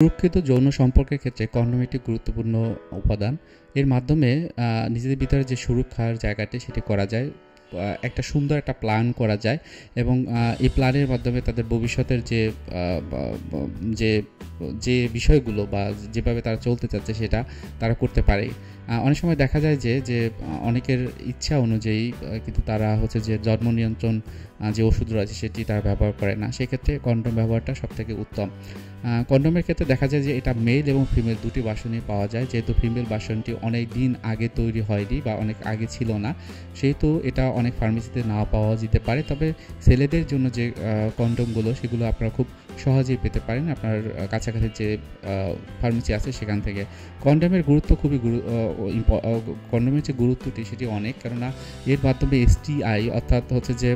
সুরক্ষিত যৌন সম্পর্কের ক্ষেত্রে কন্ডোম একটি গুরুত্বপূর্ণ উপাদান। এর মাধ্যমে নিজেদের ভিতরে যে সুরক্ষার জায়গাটি সেটি করা যায়। একটা সুন্দর একটা প্ল্যান করা যায় এবং এই প্ল্যানের মাধ্যমে তাদের ভবিষ্যতের যে যে বিষয়গুলো বা যেভাবে তারা চলতে চাচ্ছে সেটা তারা করতে পারে। অনেক সময় দেখা যায় যে অনেকের ইচ্ছা অনুযায়ী কিন্তু তারা হচ্ছে যে জন্ম নিয়ন্ত্রণ যে ওষুধ রয়েছে সেটি তারা ব্যবহার করে না। সেক্ষেত্রে কন্ডোম ব্যবহারটা সবথেকে উত্তম। কন্ডোমের ক্ষেত্রে দেখা যায় যে এটা মেল এবং ফিমেল দুটি ভার্সনই পাওয়া যায়। যেহেতু ফিমেল ভার্সনটি অনেক দিন আগে তৈরি হয়নি বা অনেক আগে ছিল না, সেহেতু এটা অনেক ফার্মেসিতে না পাওয়া যেতে পারে। তবে ছেলেদের জন্য যে কন্ডোমগুলো সেগুলো আপনারা খুব সহজেই পেতে পারেন আপনার কাছাকাছি যে ফার্মেসি আছে সেখান থেকে। কন্ডোমের গুরুত্ব কন্ডোমের যে গুরুত্বটি সেটি অনেক, কেননা এর মাধ্যমে STI অর্থাৎ হচ্ছে যে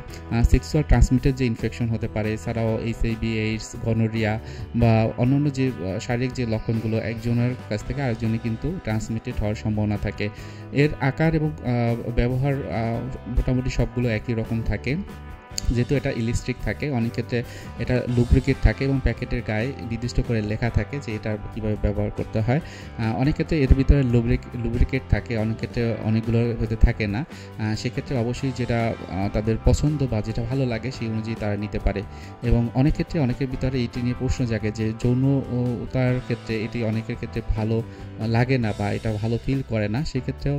সেক্সুয়াল ট্রান্সমিটেড যে ইনফেকশন হতে পারে, এছাড়াও HIV, এইডস, গনোরিয়া বা অন্যান্য যে শারীরিক যে লক্ষণগুলো একজনের কাছ থেকে আরেকজনে কিন্তু ট্রান্সমিটেড হওয়ার সম্ভাবনা থাকে। এর আকার এবং ব্যবহার মোটামুটি সবগুলো একই রকম থাকে। যেহেতু এটা ইলেকট্রিক থাকে, অনেক ক্ষেত্রে এটা লুব্রিকেট থাকে এবং প্যাকেটের গায়ে নির্দিষ্ট করে লেখা থাকে যে এটা কীভাবে ব্যবহার করতে হয়। অনেক ক্ষেত্রে এর ভিতরে লুব্রিকেট থাকে, অনেক ক্ষেত্রে অনেকগুলো হতে থাকে না। সেক্ষেত্রে অবশ্যই যেটা তাদের পছন্দ বা যেটা ভালো লাগে সেই অনুযায়ী তারা নিতে পারে। এবং অনেক ক্ষেত্রে অনেকের ভিতরে এটি নিয়ে প্রশ্ন জাগে যে যৌনতার ক্ষেত্রে এটি অনেকের ক্ষেত্রে ভালো লাগে না বা এটা ভালো ফিল করে না। সেক্ষেত্রেও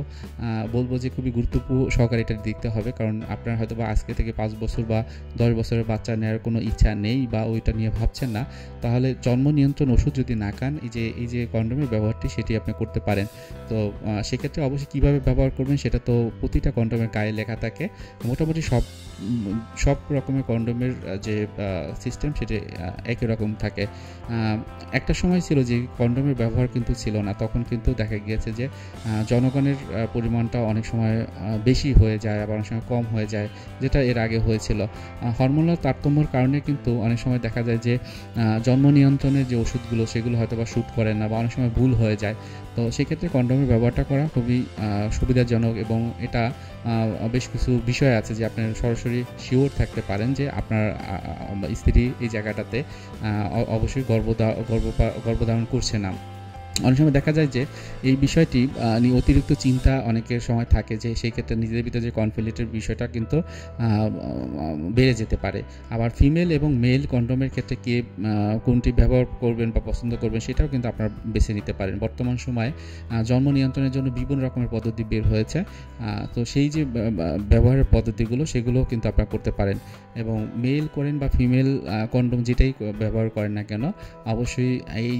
বলবো যে খুবই গুরুত্বপূর্ণ সহকারে এটা দেখতে হবে, কারণ আপনার হয়তো বা আজকে থেকে 5 বছর বা 10 বছরের বাচ্চা নেওয়ার কোনো ইচ্ছা নেই বা ওইটা নিয়ে ভাবছেন না, তাহলে জন্ম নিয়ন্ত্রণ ওষুধ যদি না খান এই যে কন্ডোমের ব্যবহারটি সেটি আপনি করতে পারেন। তো সেক্ষেত্রে অবশ্যই কীভাবে ব্যবহার করবেন সেটা তো প্রতিটা কন্ডোমের গায়ে লেখা থাকে। মোটামুটি সব রকমের কন্ডোমের যে সিস্টেম সেটি একই রকম থাকে। একটা সময় ছিল যে কন্ডোমের ব্যবহার কিন্তু ছিল না, তখন কিন্তু দেখা গিয়েছে যে জনগণের পরিমাণটা অনেক সময় বেশি হয়ে যায়, আবার অনেক সময় কম হয়ে যায়, যেটা এর আগে হয়েছিল। হরমোনাল তারতম্যের কারণে কিন্তু অনেক সময় দেখা যায় যে জন্ম নিয়ন্ত্রণের যে ওষুধগুলো সেগুলো হয়তো বা শ্যুট করে না বা অনেক সময় ভুল হয়ে যায়। তো সেক্ষেত্রে কন্ডোমের ব্যবহারটা করা খুবই সুবিধাজনক এবং এটা বেশ কিছু বিষয় আছে যে আপনার সরাসরি শিওর থাকতে পারেন যে আপনার স্ত্রী এই জায়গাটাতে অবশ্যই গর্ভধারণ করছে না। অনেক সময় দেখা যায় যে এই বিষয়টি নিয়ে অতিরিক্ত চিন্তা অনেকের সময় থাকে, যে সেই ক্ষেত্রে নিজেদের ভিতরে যে কনফ্লিক্টের বিষয়টা কিন্তু বেড়ে যেতে পারে। আবার ফিমেল এবং মেল কন্ডোমের ক্ষেত্রে কে কোনটি ব্যবহার করবেন বা পছন্দ করবেন সেটাও কিন্তু আপনারা বেছে নিতে পারেন। বর্তমান সময়ে জন্ম নিয়ন্ত্রণের জন্য বিভিন্ন রকমের পদ্ধতি বের হয়েছে, তো সেই যে ব্যবহারের পদ্ধতিগুলো সেগুলো কিন্তু আপনারা করতে পারেন। এবং মেল করেন বা ফিমেল কন্ডোম যেটাই ব্যবহার করেন না কেন, অবশ্যই এই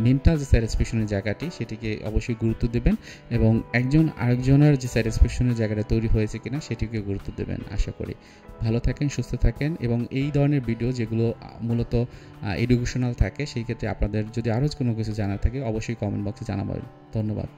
মেন্টাল যে স্যাটিসফ্যাকশন জায়গাটি সেটিকে অবশ্যই গুরুত্ব দেবেন এবং একজন আরেকজনের যে স্যাটিসফ্যাকশনের জায়গাটা তৈরি হয়েছে কিনা সেটিকে গুরুত্ব দেবেন। আশা করি ভালো থাকেন, সুস্থ থাকেন এবং এই ধরনের ভিডিও যেগুলো মূলত এডুকেশনাল থাকে সেই ক্ষেত্রে আপনাদের যদি আরও কোনো কিছু জানার থাকে অবশ্যই কমেন্ট বক্সে জানাবেন। ধন্যবাদ।